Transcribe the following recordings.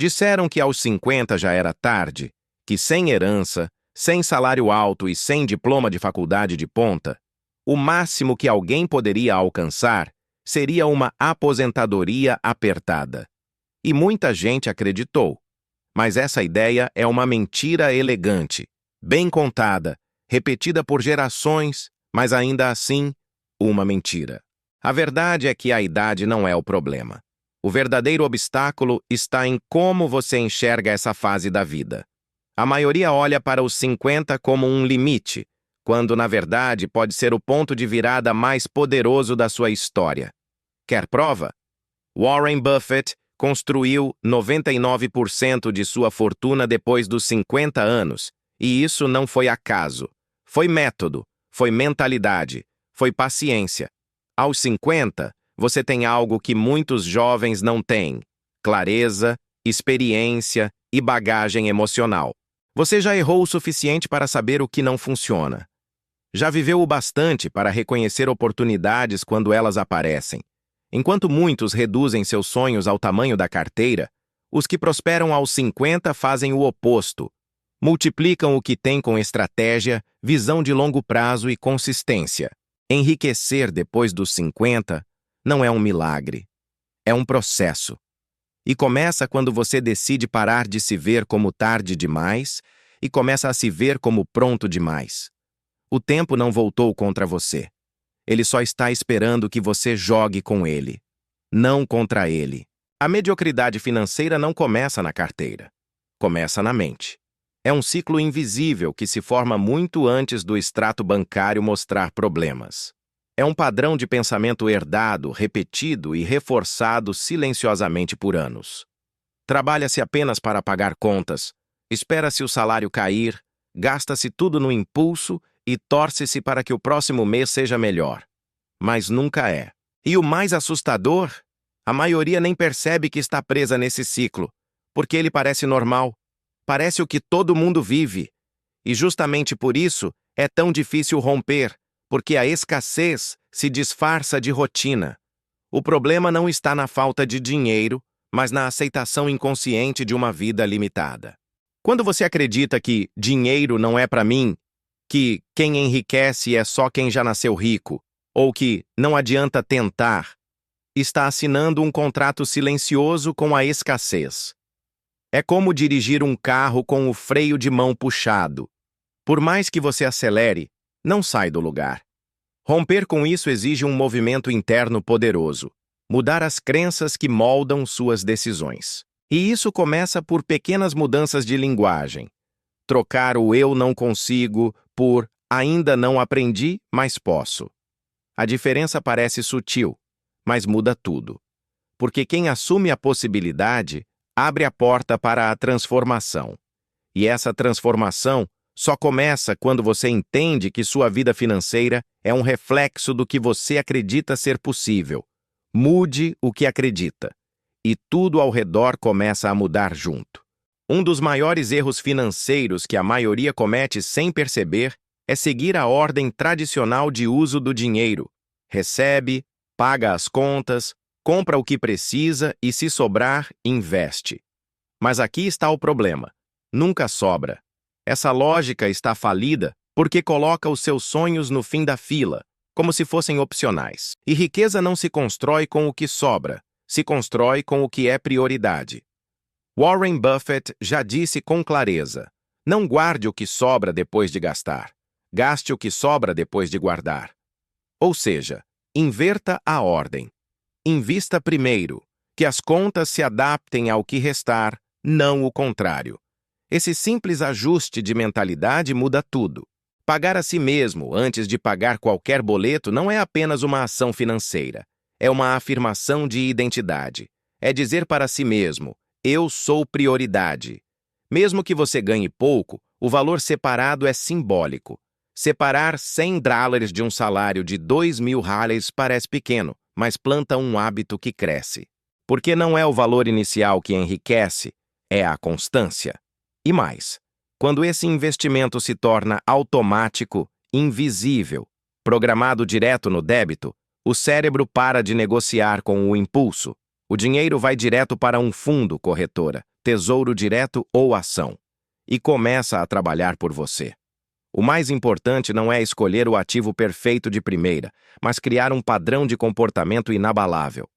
Disseram que aos 50 já era tarde, que sem herança, sem salário alto e sem diploma de faculdade de ponta, o máximo que alguém poderia alcançar seria uma aposentadoria apertada. E muita gente acreditou. Mas essa ideia é uma mentira elegante, bem contada, repetida por gerações, mas ainda assim, uma mentira. A verdade é que a idade não é o problema. O verdadeiro obstáculo está em como você enxerga essa fase da vida. A maioria olha para os 50 como um limite, quando na verdade pode ser o ponto de virada mais poderoso da sua história. Quer prova? Warren Buffett construiu 99% de sua fortuna depois dos 50 anos, e isso não foi acaso. Foi método, foi mentalidade, foi paciência. Aos 50, você tem algo que muitos jovens não têm: clareza, experiência e bagagem emocional. Você já errou o suficiente para saber o que não funciona. Já viveu o bastante para reconhecer oportunidades quando elas aparecem. Enquanto muitos reduzem seus sonhos ao tamanho da carteira, os que prosperam aos 50 fazem o oposto. Multiplicam o que têm com estratégia, visão de longo prazo e consistência. Enriquecer depois dos 50 não é um milagre. É um processo. E começa quando você decide parar de se ver como tarde demais e começa a se ver como pronto demais. O tempo não voltou contra você. Ele só está esperando que você jogue com ele, não contra ele. A mediocridade financeira não começa na carteira. Começa na mente. É um ciclo invisível que se forma muito antes do extrato bancário mostrar problemas. É um padrão de pensamento herdado, repetido e reforçado silenciosamente por anos. Trabalha-se apenas para pagar contas, espera-se o salário cair, gasta-se tudo no impulso e torce-se para que o próximo mês seja melhor. Mas nunca é. E o mais assustador, a maioria nem percebe que está presa nesse ciclo, porque ele parece normal, parece o que todo mundo vive. E justamente por isso é tão difícil romper, porque a escassez se disfarça de rotina. O problema não está na falta de dinheiro, mas na aceitação inconsciente de uma vida limitada. Quando você acredita que dinheiro não é para mim, que quem enriquece é só quem já nasceu rico, ou que não adianta tentar, está assinando um contrato silencioso com a escassez. É como dirigir um carro com o freio de mão puxado. Por mais que você acelere, não sai do lugar. Romper com isso exige um movimento interno poderoso, mudar as crenças que moldam suas decisões. E isso começa por pequenas mudanças de linguagem. Trocar o eu não consigo por ainda não aprendi, mas posso. A diferença parece sutil, mas muda tudo. Porque quem assume a possibilidade abre a porta para a transformação. E essa transformação só começa quando você entende que sua vida financeira é um reflexo do que você acredita ser possível. Mude o que acredita, e tudo ao redor começa a mudar junto. Um dos maiores erros financeiros que a maioria comete sem perceber é seguir a ordem tradicional de uso do dinheiro. Recebe, paga as contas, compra o que precisa e, se sobrar, investe. Mas aqui está o problema. Nunca sobra. Essa lógica está falida porque coloca os seus sonhos no fim da fila, como se fossem opcionais. E riqueza não se constrói com o que sobra, se constrói com o que é prioridade. Warren Buffett já disse com clareza: não guarde o que sobra depois de gastar. Gaste o que sobra depois de guardar. Ou seja, inverta a ordem. Invista primeiro, que as contas se adaptem ao que restar, não o contrário. Esse simples ajuste de mentalidade muda tudo. Pagar a si mesmo antes de pagar qualquer boleto não é apenas uma ação financeira. É uma afirmação de identidade. É dizer para si mesmo: eu sou prioridade. Mesmo que você ganhe pouco, o valor separado é simbólico. Separar $100 de um salário de $2.000 parece pequeno, mas planta um hábito que cresce. Porque não é o valor inicial que enriquece, é a constância. E mais, quando esse investimento se torna automático, invisível, programado direto no débito, o cérebro para de negociar com o impulso. O dinheiro vai direto para um fundo, corretora, tesouro direto ou ação, e começa a trabalhar por você. O mais importante não é escolher o ativo perfeito de primeira, mas criar um padrão de comportamento inabalável.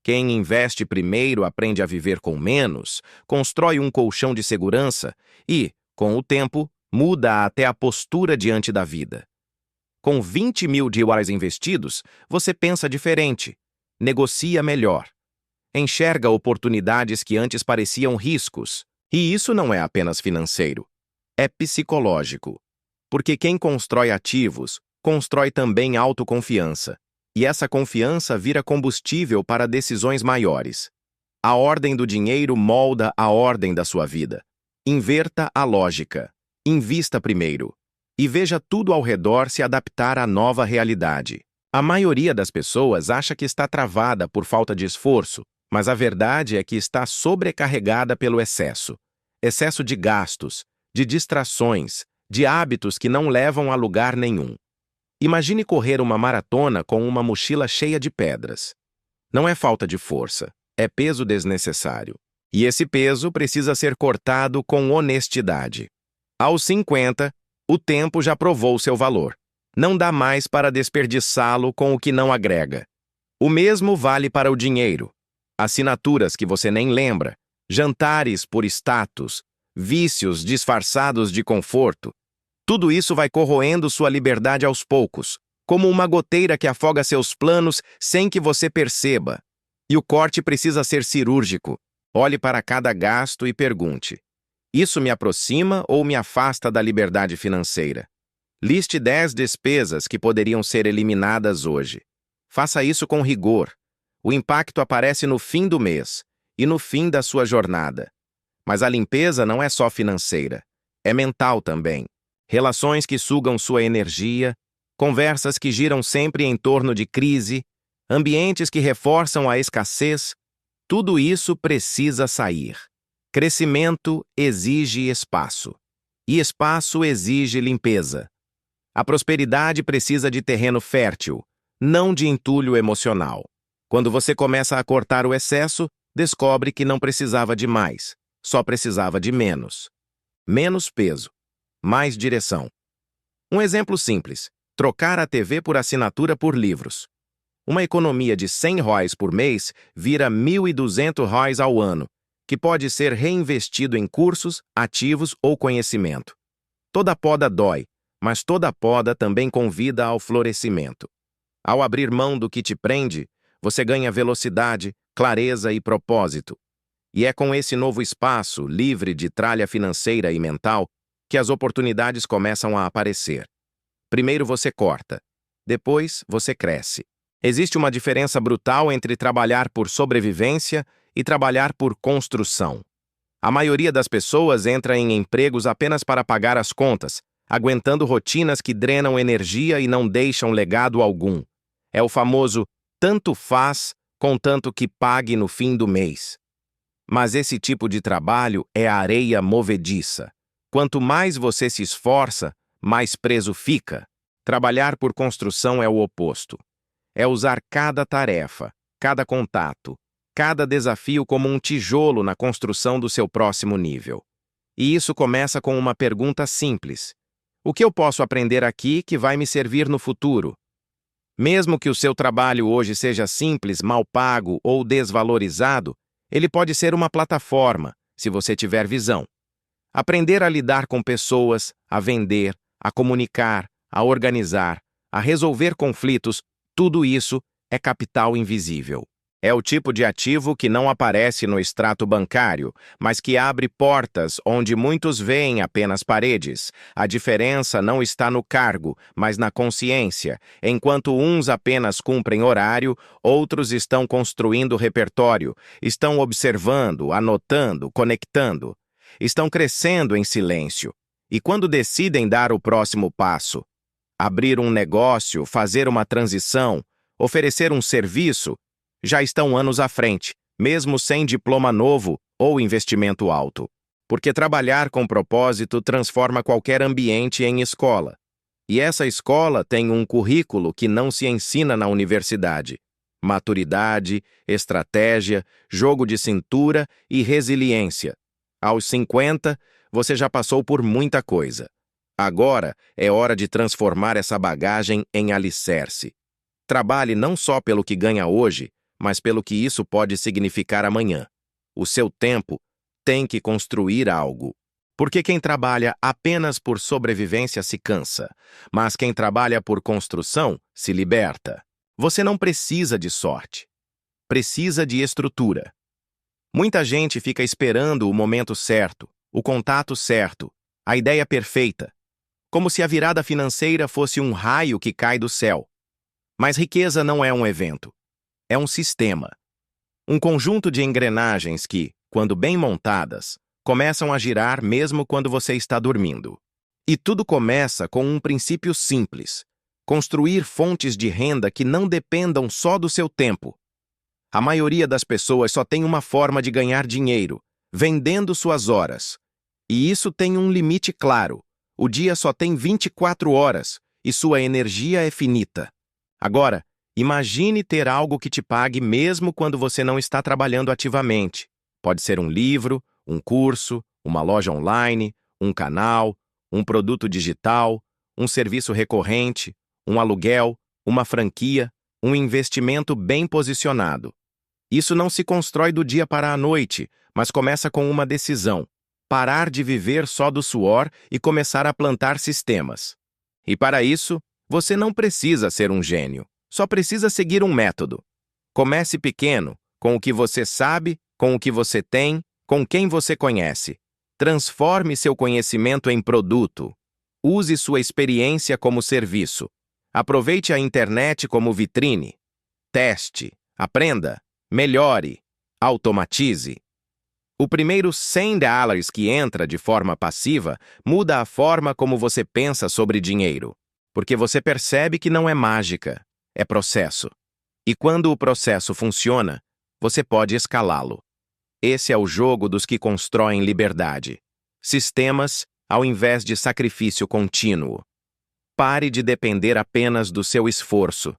Quem investe primeiro aprende a viver com menos, constrói um colchão de segurança e, com o tempo, muda até a postura diante da vida. Com 20 mil dólares investidos, você pensa diferente, negocia melhor, enxerga oportunidades que antes pareciam riscos. E isso não é apenas financeiro, é psicológico. Porque quem constrói ativos, constrói também autoconfiança. E essa confiança vira combustível para decisões maiores. A ordem do dinheiro molda a ordem da sua vida. Inverta a lógica. Invista primeiro. E veja tudo ao redor se adaptar à nova realidade. A maioria das pessoas acha que está travada por falta de esforço, mas a verdade é que está sobrecarregada pelo excesso. Excesso de gastos, de distrações, de hábitos que não levam a lugar nenhum. Imagine correr uma maratona com uma mochila cheia de pedras. Não é falta de força, é peso desnecessário. E esse peso precisa ser cortado com honestidade. Aos 50, o tempo já provou seu valor. Não dá mais para desperdiçá-lo com o que não agrega. O mesmo vale para o dinheiro. Assinaturas que você nem lembra, jantares por status, vícios disfarçados de conforto. Tudo isso vai corroendo sua liberdade aos poucos, como uma goteira que afoga seus planos sem que você perceba. E o corte precisa ser cirúrgico. Olhe para cada gasto e pergunte: isso me aproxima ou me afasta da liberdade financeira? Liste 10 despesas que poderiam ser eliminadas hoje. Faça isso com rigor. O impacto aparece no fim do mês e no fim da sua jornada. Mas a limpeza não é só financeira, é mental também. Relações que sugam sua energia, conversas que giram sempre em torno de crise, ambientes que reforçam a escassez, tudo isso precisa sair. Crescimento exige espaço, e espaço exige limpeza. A prosperidade precisa de terreno fértil, não de entulho emocional. Quando você começa a cortar o excesso, descobre que não precisava de mais, só precisava de menos. Menos peso, mais direção. Um exemplo simples: trocar a TV por assinatura por livros. Uma economia de R$100 por mês vira R$1.200 ao ano, que pode ser reinvestido em cursos, ativos ou conhecimento. Toda poda dói, mas toda poda também convida ao florescimento. Ao abrir mão do que te prende, você ganha velocidade, clareza e propósito. E é com esse novo espaço, livre de tralha financeira e mental, que as oportunidades começam a aparecer. Primeiro você corta, depois você cresce. Existe uma diferença brutal entre trabalhar por sobrevivência e trabalhar por construção. A maioria das pessoas entra em empregos apenas para pagar as contas, aguentando rotinas que drenam energia e não deixam legado algum. É o famoso tanto faz, contanto que pague no fim do mês. Mas esse tipo de trabalho é a areia movediça. Quanto mais você se esforça, mais preso fica. Trabalhar por construção é o oposto. É usar cada tarefa, cada contato, cada desafio como um tijolo na construção do seu próximo nível. E isso começa com uma pergunta simples: o que eu posso aprender aqui que vai me servir no futuro? Mesmo que o seu trabalho hoje seja simples, mal pago ou desvalorizado, ele pode ser uma plataforma, se você tiver visão. Aprender a lidar com pessoas, a vender, a comunicar, a organizar, a resolver conflitos, tudo isso é capital invisível. É o tipo de ativo que não aparece no extrato bancário, mas que abre portas onde muitos veem apenas paredes. A diferença não está no cargo, mas na consciência. Enquanto uns apenas cumprem horário, outros estão construindo repertório, estão observando, anotando, conectando. Estão crescendo em silêncio. E quando decidem dar o próximo passo, abrir um negócio, fazer uma transição, oferecer um serviço, já estão anos à frente, mesmo sem diploma novo ou investimento alto. Porque trabalhar com propósito transforma qualquer ambiente em escola. E essa escola tem um currículo que não se ensina na universidade: maturidade, estratégia, jogo de cintura e resiliência. Aos 50, você já passou por muita coisa. Agora é hora de transformar essa bagagem em alicerce. Trabalhe não só pelo que ganha hoje, mas pelo que isso pode significar amanhã. O seu tempo tem que construir algo. Porque quem trabalha apenas por sobrevivência se cansa, mas quem trabalha por construção se liberta. Você não precisa de sorte. Precisa de estrutura. Muita gente fica esperando o momento certo, o contato certo, a ideia perfeita, como se a virada financeira fosse um raio que cai do céu. Mas riqueza não é um evento, é um sistema. Um conjunto de engrenagens que, quando bem montadas, começam a girar mesmo quando você está dormindo. E tudo começa com um princípio simples: construir fontes de renda que não dependam só do seu tempo. A maioria das pessoas só tem uma forma de ganhar dinheiro, vendendo suas horas. E isso tem um limite claro. O dia só tem 24 horas e sua energia é finita. Agora, imagine ter algo que te pague mesmo quando você não está trabalhando ativamente. Pode ser um livro, um curso, uma loja online, um canal, um produto digital, um serviço recorrente, um aluguel, uma franquia, um investimento bem posicionado. Isso não se constrói do dia para a noite, mas começa com uma decisão: parar de viver só do suor e começar a plantar sistemas. E para isso, você não precisa ser um gênio, só precisa seguir um método. Comece pequeno, com o que você sabe, com o que você tem, com quem você conhece. Transforme seu conhecimento em produto. Use sua experiência como serviço. Aproveite a internet como vitrine. Teste, aprenda, melhore, automatize. O primeiro $100 que entra de forma passiva muda a forma como você pensa sobre dinheiro, porque você percebe que não é mágica, é processo. E quando o processo funciona, você pode escalá-lo. Esse é o jogo dos que constroem liberdade. Sistemas, ao invés de sacrifício contínuo. Pare de depender apenas do seu esforço.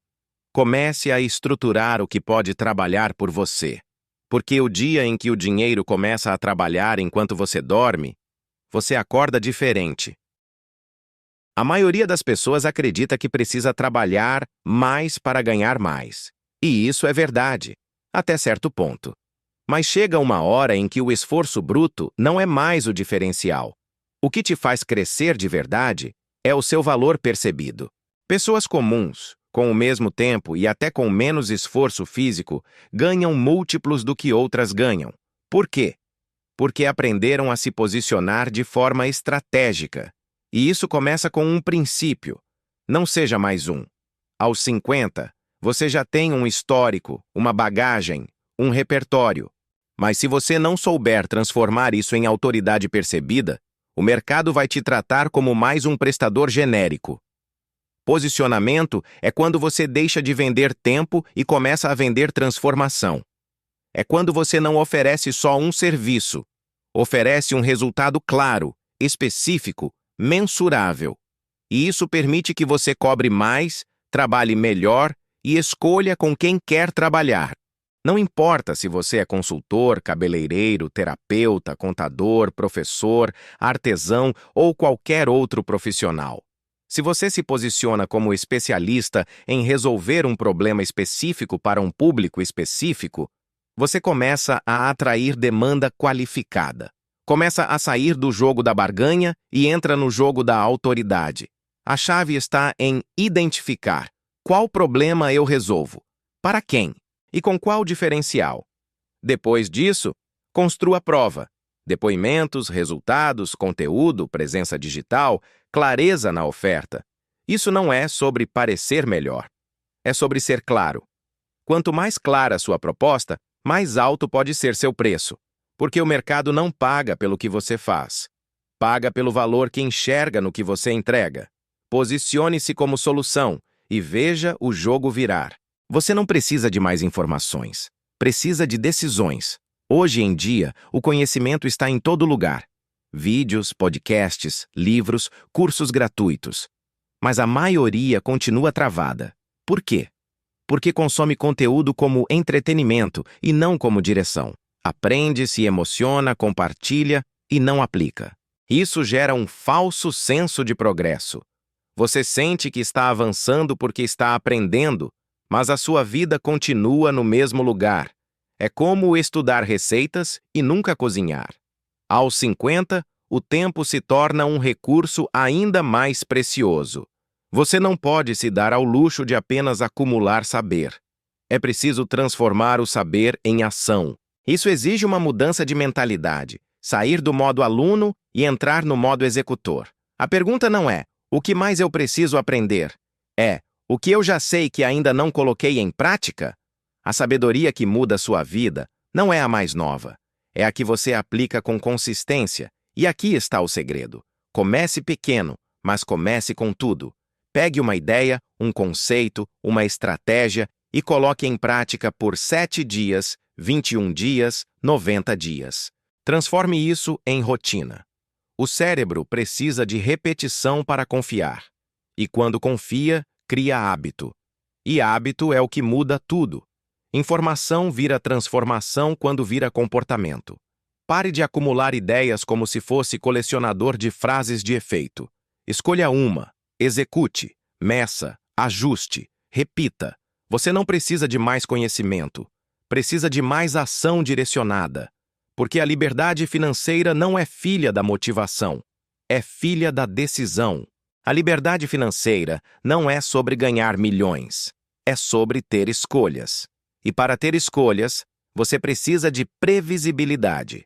Comece a estruturar o que pode trabalhar por você. Porque o dia em que o dinheiro começa a trabalhar enquanto você dorme, você acorda diferente. A maioria das pessoas acredita que precisa trabalhar mais para ganhar mais. E isso é verdade, até certo ponto. Mas chega uma hora em que o esforço bruto não é mais o diferencial. O que te faz crescer de verdade é o seu valor percebido. Pessoas comuns, com o mesmo tempo e até com menos esforço físico, ganham múltiplos do que outras ganham. Por quê? Porque aprenderam a se posicionar de forma estratégica. E isso começa com um princípio: não seja mais um. Aos 50, você já tem um histórico, uma bagagem, um repertório. Mas se você não souber transformar isso em autoridade percebida, o mercado vai te tratar como mais um prestador genérico. Posicionamento é quando você deixa de vender tempo e começa a vender transformação. É quando você não oferece só um serviço, oferece um resultado claro, específico, mensurável. E isso permite que você cobre mais, trabalhe melhor e escolha com quem quer trabalhar. Não importa se você é consultor, cabeleireiro, terapeuta, contador, professor, artesão ou qualquer outro profissional. Se você se posiciona como especialista em resolver um problema específico para um público específico, você começa a atrair demanda qualificada. Começa a sair do jogo da barganha e entra no jogo da autoridade. A chave está em identificar qual problema eu resolvo, para quem e com qual diferencial. Depois disso, construa a prova. Depoimentos, resultados, conteúdo, presença digital, clareza na oferta. Isso não é sobre parecer melhor. É sobre ser claro. Quanto mais clara a sua proposta, mais alto pode ser seu preço. Porque o mercado não paga pelo que você faz. Paga pelo valor que enxerga no que você entrega. Posicione-se como solução e veja o jogo virar. Você não precisa de mais informações. Precisa de decisões. Hoje em dia, o conhecimento está em todo lugar. Vídeos, podcasts, livros, cursos gratuitos. Mas a maioria continua travada. Por quê? Porque consome conteúdo como entretenimento e não como direção. Aprende, se emociona, compartilha e não aplica. Isso gera um falso senso de progresso. Você sente que está avançando porque está aprendendo, mas a sua vida continua no mesmo lugar. É como estudar receitas e nunca cozinhar. Aos 50, o tempo se torna um recurso ainda mais precioso. Você não pode se dar ao luxo de apenas acumular saber. É preciso transformar o saber em ação. Isso exige uma mudança de mentalidade, sair do modo aluno e entrar no modo executor. A pergunta não é: o que mais eu preciso aprender? É: o que eu já sei que ainda não coloquei em prática? A sabedoria que muda sua vida não é a mais nova. É a que você aplica com consistência. E aqui está o segredo. Comece pequeno, mas comece com tudo. Pegue uma ideia, um conceito, uma estratégia e coloque em prática por 7 dias, 21 dias, 90 dias. Transforme isso em rotina. O cérebro precisa de repetição para confiar. E quando confia, cria hábito. E hábito é o que muda tudo. Informação vira transformação quando vira comportamento. Pare de acumular ideias como se fosse colecionador de frases de efeito. Escolha uma, execute, meça, ajuste, repita. Você não precisa de mais conhecimento. Precisa de mais ação direcionada. Porque a liberdade financeira não é filha da motivação, é filha da decisão. A liberdade financeira não é sobre ganhar milhões, é sobre ter escolhas. E para ter escolhas, você precisa de previsibilidade.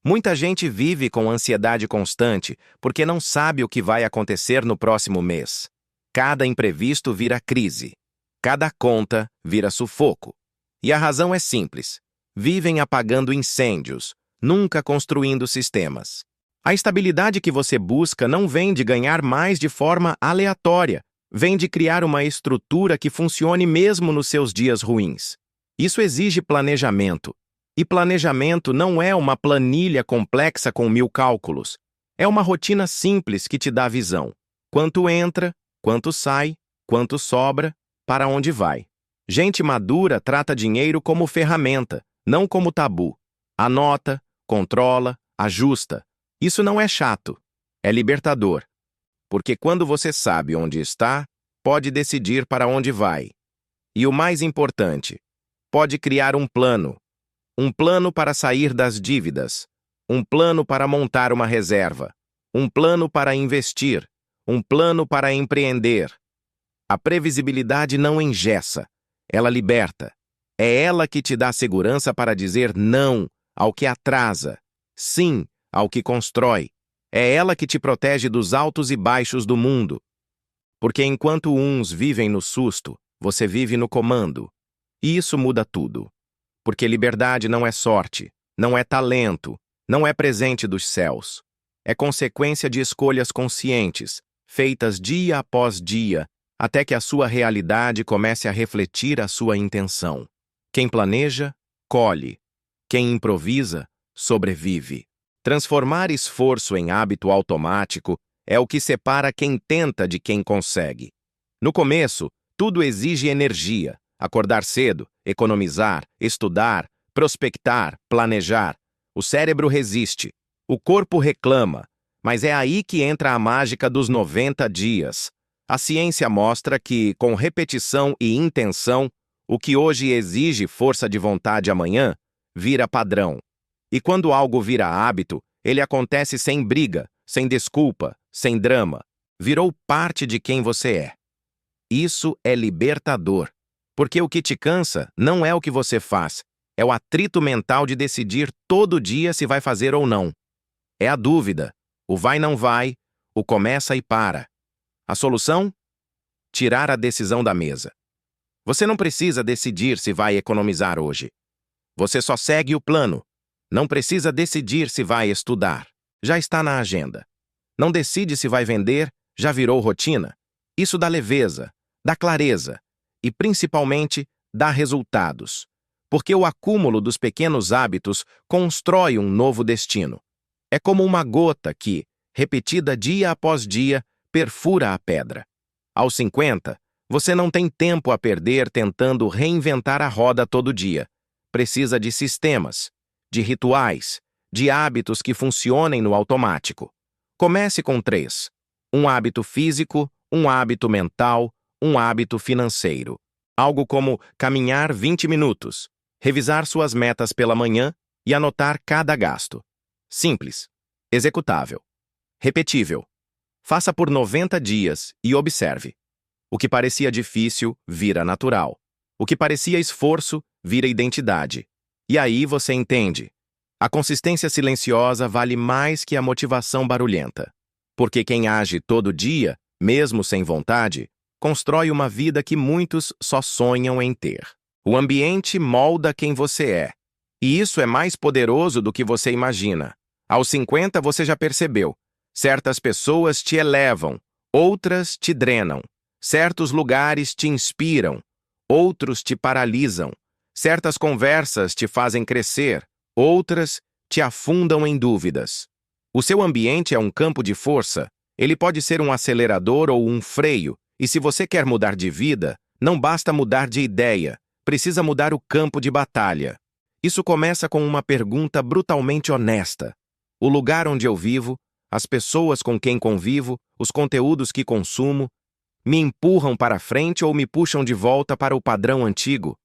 Muita gente vive com ansiedade constante porque não sabe o que vai acontecer no próximo mês. Cada imprevisto vira crise. Cada conta vira sufoco. E a razão é simples. Vivem apagando incêndios, nunca construindo sistemas. A estabilidade que você busca não vem de ganhar mais de forma aleatória, vem de criar uma estrutura que funcione mesmo nos seus dias ruins. Isso exige planejamento. E planejamento não é uma planilha complexa com 1000 cálculos. É uma rotina simples que te dá visão. Quanto entra, quanto sai, quanto sobra, para onde vai. Gente madura trata dinheiro como ferramenta, não como tabu. Anota, controla, ajusta. Isso não é chato, é libertador. Porque quando você sabe onde está, pode decidir para onde vai. E o mais importante, pode criar um plano. Um plano para sair das dívidas. Um plano para montar uma reserva. Um plano para investir. Um plano para empreender. A previsibilidade não engessa, ela liberta. É ela que te dá segurança para dizer não ao que atrasa, sim ao que constrói. É ela que te protege dos altos e baixos do mundo. Porque enquanto uns vivem no susto, você vive no comando. E isso muda tudo. Porque liberdade não é sorte, não é talento, não é presente dos céus. É consequência de escolhas conscientes, feitas dia após dia, até que a sua realidade comece a refletir a sua intenção. Quem planeja, colhe. Quem improvisa, sobrevive. Transformar esforço em hábito automático é o que separa quem tenta de quem consegue. No começo, tudo exige energia. Acordar cedo, economizar, estudar, prospectar, planejar. O cérebro resiste. O corpo reclama. Mas é aí que entra a mágica dos 90 dias. A ciência mostra que, com repetição e intenção, o que hoje exige força de vontade amanhã, vira padrão. E quando algo vira hábito, ele acontece sem briga, sem desculpa, sem drama. Virou parte de quem você é. Isso é libertador. Porque o que te cansa não é o que você faz, é o atrito mental de decidir todo dia se vai fazer ou não. É a dúvida, o vai não vai, o começa e para. A solução? Tirar a decisão da mesa. Você não precisa decidir se vai economizar hoje. Você só segue o plano. Não precisa decidir se vai estudar. Já está na agenda. Não decide se vai vender, já virou rotina. Isso dá leveza, dá clareza e, principalmente, dá resultados. Porque o acúmulo dos pequenos hábitos constrói um novo destino. É como uma gota que, repetida dia após dia, perfura a pedra. Aos 50, você não tem tempo a perder tentando reinventar a roda todo dia. Precisa de sistemas. de rituais, de hábitos que funcionem no automático. Comece com 3. Um hábito físico, um hábito mental, um hábito financeiro. Algo como caminhar 20 minutos, revisar suas metas pela manhã e anotar cada gasto. Simples, executável, repetível. Faça por 90 dias e observe. O que parecia difícil vira natural. O que parecia esforço vira identidade. E aí você entende. A consistência silenciosa vale mais que a motivação barulhenta. Porque quem age todo dia, mesmo sem vontade, constrói uma vida que muitos só sonham em ter. O ambiente molda quem você é. E isso é mais poderoso do que você imagina. Aos 50 você já percebeu. Certas pessoas te elevam, outras te drenam. Certos lugares te inspiram, outros te paralisam. Certas conversas te fazem crescer, outras te afundam em dúvidas. O seu ambiente é um campo de força. Ele pode ser um acelerador ou um freio, e se você quer mudar de vida, não basta mudar de ideia, precisa mudar o campo de batalha. Isso começa com uma pergunta brutalmente honesta. O lugar onde eu vivo, as pessoas com quem convivo, os conteúdos que consumo, me empurram para frente ou me puxam de volta para o padrão antigo?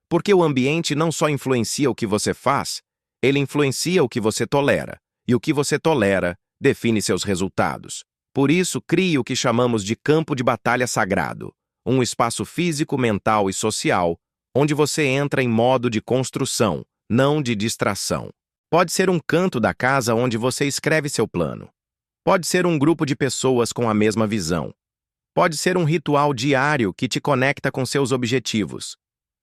Porque o ambiente não só influencia o que você faz, ele influencia o que você tolera, e o que você tolera define seus resultados. Por isso, crie o que chamamos de campo de batalha sagrado, um espaço físico, mental e social, onde você entra em modo de construção, não de distração. Pode ser um canto da casa onde você escreve seu plano. Pode ser um grupo de pessoas com a mesma visão. Pode ser um ritual diário que te conecta com seus objetivos.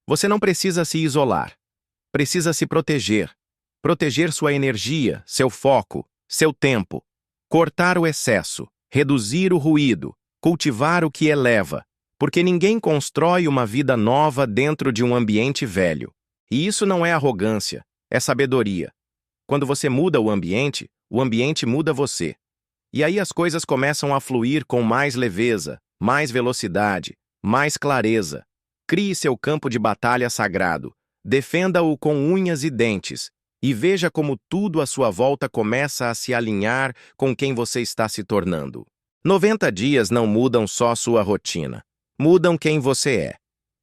Você não precisa se isolar. Precisa se proteger. Proteger sua energia, seu foco, seu tempo. Cortar o excesso, reduzir o ruído, cultivar o que eleva. Porque ninguém constrói uma vida nova dentro de um ambiente velho. E isso não é arrogância, é sabedoria. Quando você muda o ambiente muda você. E aí as coisas começam a fluir com mais leveza, mais velocidade, mais clareza. Crie seu campo de batalha sagrado, defenda-o com unhas e dentes, e veja como tudo à sua volta começa a se alinhar com quem você está se tornando. 90 dias não mudam só sua rotina, mudam quem você é.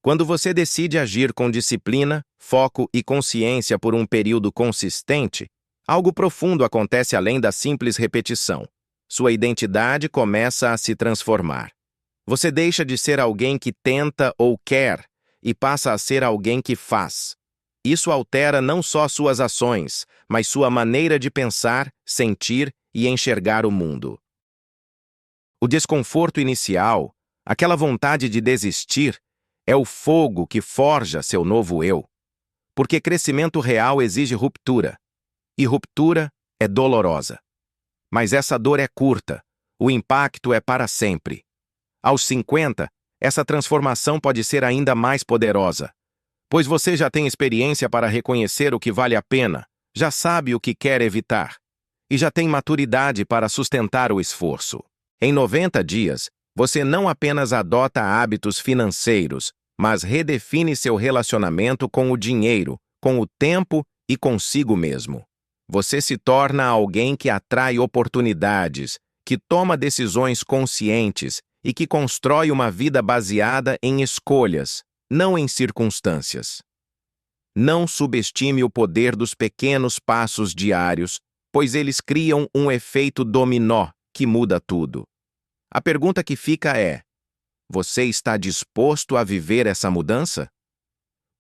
Quando você decide agir com disciplina, foco e consciência por um período consistente, algo profundo acontece além da simples repetição. Sua identidade começa a se transformar. Você deixa de ser alguém que tenta ou quer e passa a ser alguém que faz. Isso altera não só suas ações, mas sua maneira de pensar, sentir e enxergar o mundo. O desconforto inicial, aquela vontade de desistir, é o fogo que forja seu novo eu. Porque crescimento real exige ruptura. E ruptura é dolorosa. Mas essa dor é curta, o impacto é para sempre. Aos 50, essa transformação pode ser ainda mais poderosa, pois você já tem experiência para reconhecer o que vale a pena, já sabe o que quer evitar, e já tem maturidade para sustentar o esforço. Em 90 dias, você não apenas adota hábitos financeiros, mas redefine seu relacionamento com o dinheiro, com o tempo e consigo mesmo. Você se torna alguém que atrai oportunidades, que toma decisões conscientes e que constrói uma vida baseada em escolhas, não em circunstâncias. Não subestime o poder dos pequenos passos diários, pois eles criam um efeito dominó que muda tudo. A pergunta que fica é: você está disposto a viver essa mudança?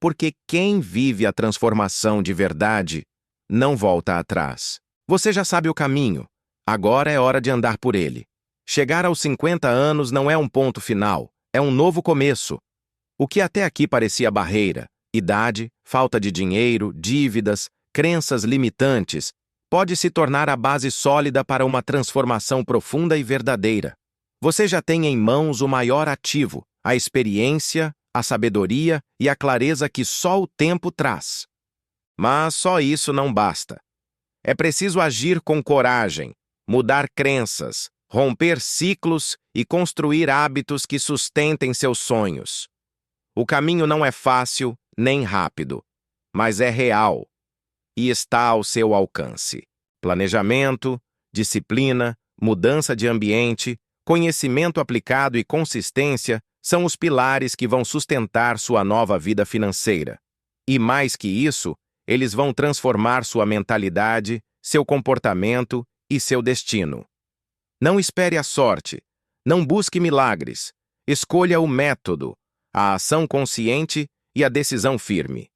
Porque quem vive a transformação de verdade não volta atrás. Você já sabe o caminho. Agora é hora de andar por ele. Chegar aos 50 anos não é um ponto final, é um novo começo. O que até aqui parecia barreira, idade, falta de dinheiro, dívidas, crenças limitantes, pode se tornar a base sólida para uma transformação profunda e verdadeira. Você já tem em mãos o maior ativo, a experiência, a sabedoria e a clareza que só o tempo traz. Mas só isso não basta. É preciso agir com coragem, mudar crenças, romper ciclos e construir hábitos que sustentem seus sonhos. O caminho não é fácil nem rápido, mas é real. e está ao seu alcance. Planejamento, disciplina, mudança de ambiente, conhecimento aplicado e consistência são os pilares que vão sustentar sua nova vida financeira. E mais que isso, eles vão transformar sua mentalidade, seu comportamento e seu destino. Não espere a sorte. Não busque milagres. Escolha o método, a ação consciente e a decisão firme.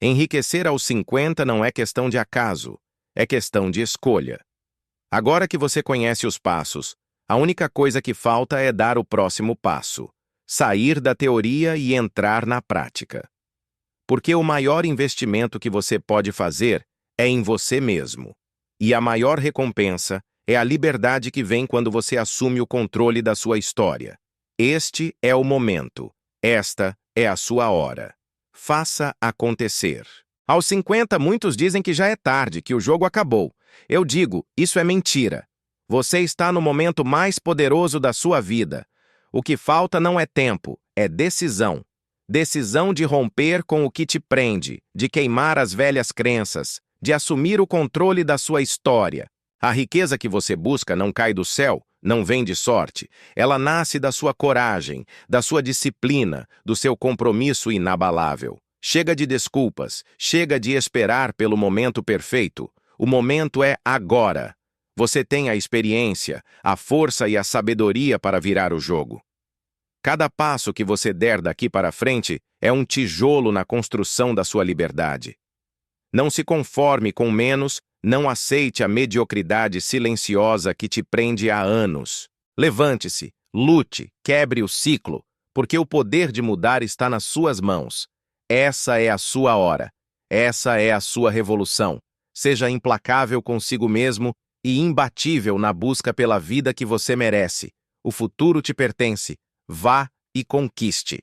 Enriquecer aos 50 não é questão de acaso, é questão de escolha. Agora que você conhece os passos, a única coisa que falta é dar o próximo passo, sair da teoria e entrar na prática. Porque o maior investimento que você pode fazer é em você mesmo. E a maior recompensa é a liberdade que vem quando você assume o controle da sua história. Este é o momento. Esta é a sua hora. Faça acontecer. Aos 50, muitos dizem que já é tarde, que o jogo acabou. Eu digo, isso é mentira. Você está no momento mais poderoso da sua vida. O que falta não é tempo, é decisão. Decisão de romper com o que te prende, de queimar as velhas crenças, de assumir o controle da sua história. A riqueza que você busca não cai do céu, não vem de sorte. Ela nasce da sua coragem, da sua disciplina, do seu compromisso inabalável. Chega de desculpas, chega de esperar pelo momento perfeito. O momento é agora. Você tem a experiência, a força e a sabedoria para virar o jogo. Cada passo que você der daqui para frente é um tijolo na construção da sua liberdade. Não se conforme com menos, não aceite a mediocridade silenciosa que te prende há anos. Levante-se, lute, quebre o ciclo, porque o poder de mudar está nas suas mãos. Essa é a sua hora. Essa é a sua revolução. Seja implacável consigo mesmo e imbatível na busca pela vida que você merece. O futuro te pertence. Vá e conquiste.